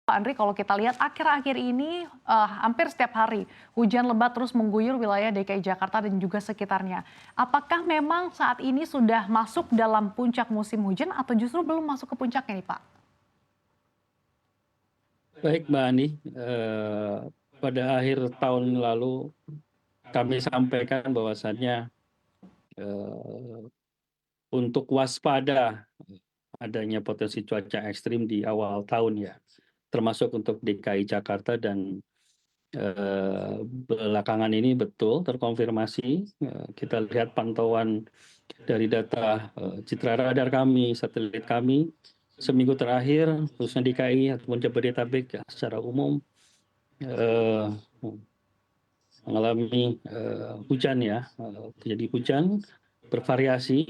Pak Andri, kalau kita lihat akhir-akhir ini hampir setiap hari hujan lebat terus mengguyur wilayah DKI Jakarta dan juga sekitarnya. Apakah memang saat ini sudah masuk dalam puncak musim hujan atau justru belum masuk ke puncaknya nih Pak? Baik Mbak Ani, pada akhir tahun lalu kami sampaikan bahwasannya eh, untuk waspada adanya potensi cuaca ekstrim di awal tahun ya, termasuk untuk DKI Jakarta dan belakangan ini betul terkonfirmasi. Kita lihat pantauan dari data citra radar kami, satelit kami, seminggu terakhir khususnya DKI ataupun Jabodetabek ya, secara umum eh, mengalami hujan ya, terjadi hujan bervariasi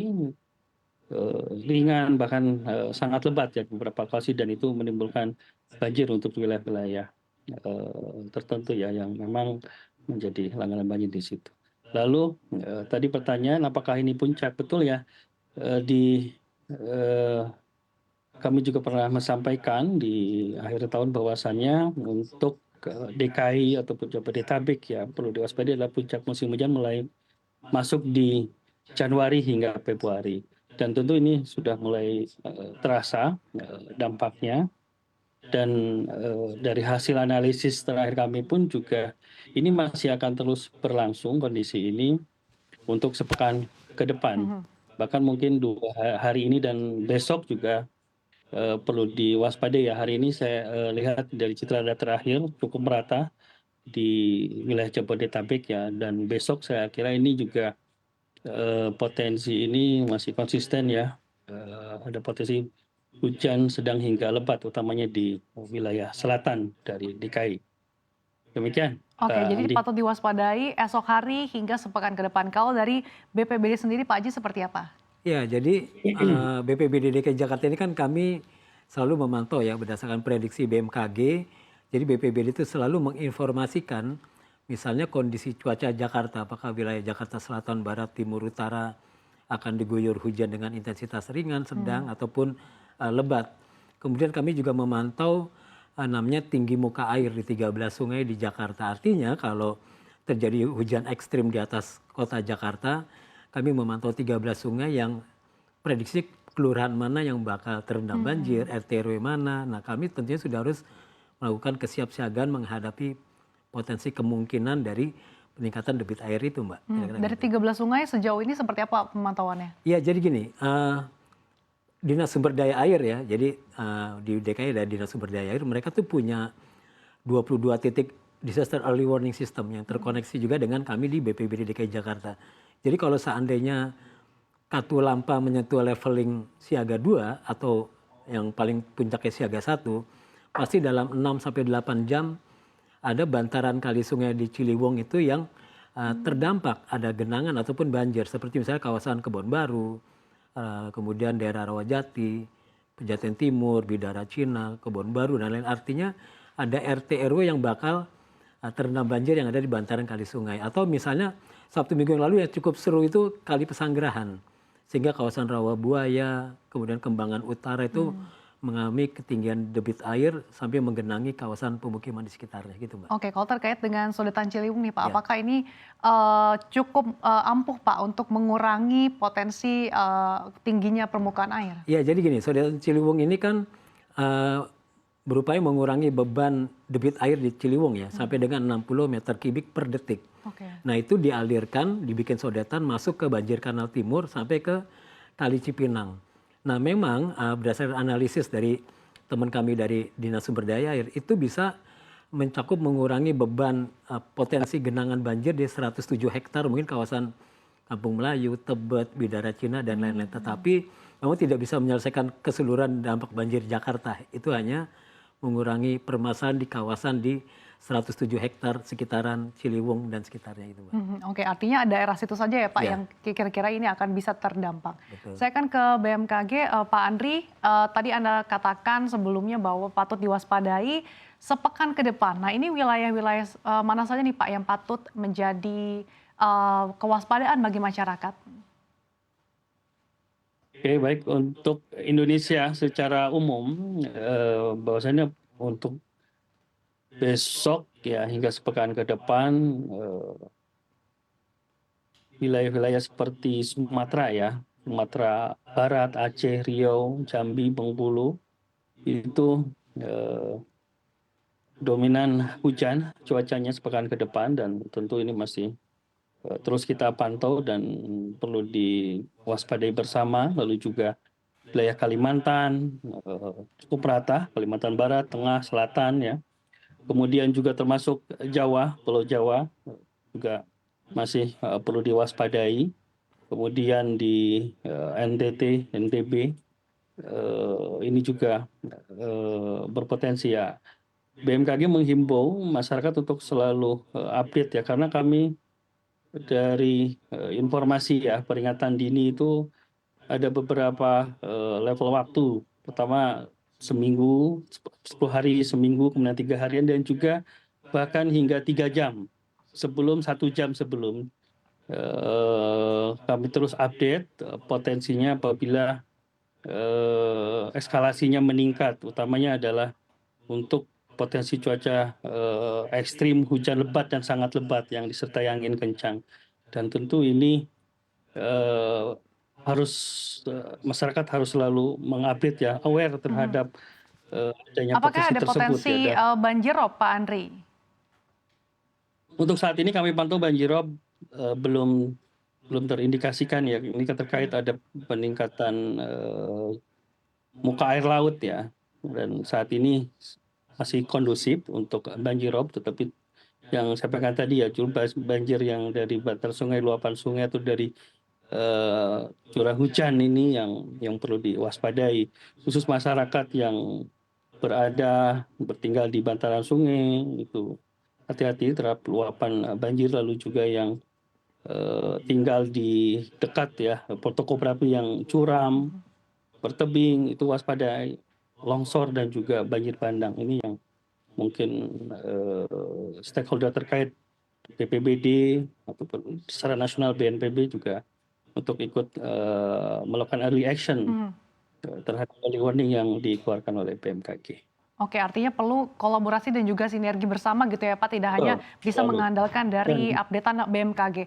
ringan bahkan sangat lebat ya beberapa lokasi dan itu menimbulkan banjir untuk wilayah-wilayah tertentu ya yang memang menjadi langganan banjir di situ. Lalu tadi pertanyaan apakah ini puncak? Betul ya, di kami juga pernah menyampaikan di akhir tahun bahwasannya untuk DKI ataupun Jabodetabek ya perlu diwaspadai adalah puncak musim hujan mulai masuk di Januari hingga Februari. Dan tentu ini sudah mulai terasa dampaknya. Dan dari hasil analisis terakhir kami pun juga ini masih akan terus berlangsung kondisi ini untuk sepekan ke depan. Bahkan mungkin hari ini dan besok juga perlu diwaspadai ya. Hari ini saya lihat dari citra data terakhir cukup merata di wilayah Jabodetabek ya. Dan besok saya kira ini juga potensi ini masih konsisten ya. Ada potensi hujan sedang hingga lebat, utamanya di wilayah selatan dari DKI. Demikian, Oke, Mbak jadi Andi. patut diwaspadai esok hari hingga sepekan ke depan. Kalau dari BPBD sendiri Pak Haji seperti apa? Ya, jadi BPBD DKI Jakarta ini kan kami selalu memantau ya berdasarkan prediksi BMKG. Jadi BPBD itu selalu menginformasikan misalnya kondisi cuaca Jakarta, apakah wilayah Jakarta Selatan, Barat, Timur, Utara akan diguyur hujan dengan intensitas ringan, sedang, ataupun lebat. Kemudian kami juga memantau namanya tinggi muka air di 13 sungai di Jakarta. Artinya kalau terjadi hujan ekstrim di atas kota Jakarta, kami memantau 13 sungai yang prediksi kelurahan mana yang bakal terendam banjir, RT RW mana. Nah kami tentunya sudah harus melakukan kesiapsiagaan menghadapi potensi kemungkinan dari peningkatan debit air itu, Mbak. Dari 13 sungai sejauh ini seperti apa pemantauannya? Iya, jadi gini, Dinas Sumber Daya Air ya, jadi di DKI ada Dinas Sumber Daya Air, mereka tuh punya 22 titik disaster early warning system yang terkoneksi juga dengan kami di BPBD DKI Jakarta. Jadi kalau seandainya Katulampa menyentuh leveling siaga 2 atau yang paling puncaknya siaga 1, pasti dalam 6-8 jam ada bantaran kali sungai di Ciliwung itu yang terdampak, ada genangan ataupun banjir. Seperti misalnya kawasan Kebon Baru, kemudian daerah Rawajati, Pejaten Timur, Bidara Cina, Kebon Baru, dan lain. Artinya ada RT RW yang bakal terendam banjir yang ada di bantaran kali sungai. Atau misalnya Sabtu Minggu yang lalu yang cukup seru itu Kali Pesanggerahan. Sehingga kawasan Rawabuaya, kemudian Kembangan Utara itu mengalami ketinggian debit air sampai menggenangi kawasan pemukiman di sekitarnya gitu, Mbak. Oke, kalau terkait dengan sodetan Ciliwung nih Pak, Ya. apakah ini cukup ampuh Pak untuk mengurangi potensi tingginya permukaan air? Ya, jadi gini, sodetan Ciliwung ini kan berupaya mengurangi beban debit air di Ciliwung ya, sampai dengan 60 meter kubik per detik. Oke. Nah itu dialirkan, dibikin sodetan masuk ke banjir kanal timur sampai ke Kali Cipinang. Nah memang berdasarkan analisis dari teman kami dari Dinas Sumber Daya Air itu bisa mencakup mengurangi beban potensi genangan banjir di 107 hektar mungkin kawasan Kampung Melayu, Tebet, Bidara Cina dan lain-lain. Tetapi memang tidak bisa menyelesaikan keseluruhan dampak banjir Jakarta. Itu hanya mengurangi permasalahan di kawasan di 107 hektar sekitaran Ciliwung dan sekitarnya itu, Mbak. Oke, artinya daerah situ saja ya Pak Ya. yang kira-kira ini akan bisa terdampak. Betul. Saya akan ke BMKG, Pak Andri, tadi Anda katakan sebelumnya bahwa patut diwaspadai sepekan ke depan. Nah ini wilayah-wilayah mana saja nih Pak yang patut menjadi kewaspadaan bagi masyarakat? Oke, baik untuk Indonesia secara umum, bahwasannya untuk besok ya hingga sepekan ke depan wilayah-wilayah seperti Sumatera ya, Sumatera Barat, Aceh, Riau, Jambi, Bengkulu itu dominan hujan cuacanya sepekan ke depan dan tentu ini masih terus kita pantau dan perlu diwaspadai bersama. Lalu juga wilayah Kalimantan cukup rata, Kalimantan Barat, Tengah, Selatan ya. Kemudian juga termasuk Jawa, Pulau Jawa juga masih perlu diwaspadai. Kemudian di NTT, NTB ini juga berpotensi ya. BMKG menghimbau masyarakat untuk selalu update ya, karena kami dari informasi ya peringatan dini itu ada beberapa level waktu. Pertama seminggu, 10 hari seminggu, kemudian 3 harian, dan juga bahkan hingga 3 jam sebelum, 1 jam sebelum. Kami terus update potensinya apabila eskalasinya meningkat, utamanya adalah untuk potensi cuaca ekstrim, hujan lebat dan sangat lebat yang disertai angin kencang. Dan tentu ini harus masyarakat harus selalu mengupdate ya, aware terhadap adanya Apakah potensi ada tersebut ya. potensi banjirop, Pak Andri? Untuk saat ini kami pantau banjirop belum terindikasikan ya. Ini kan terkait ada peningkatan muka air laut ya. Dan saat ini masih kondusif untuk banjirop, tetapi yang saya sampaikan tadi ya, banjir yang dari bantaran sungai, luapan sungai atau dari curah hujan ini yang perlu diwaspadai. Khusus masyarakat yang bertinggal di bantaran sungai itu hati-hati terhadap luapan banjir, lalu juga yang tinggal di dekat ya topografi yang curam, bertebing, itu waspadai longsor dan juga banjir bandang. Ini yang mungkin stakeholder terkait BPBD ataupun secara nasional BNPB juga untuk ikut melakukan early action terhadap early warning yang dikeluarkan oleh BMKG. Oke, artinya perlu kolaborasi dan juga sinergi bersama gitu ya Pak, tidak hanya bisa Selalu. mengandalkan dari updatean BMKG.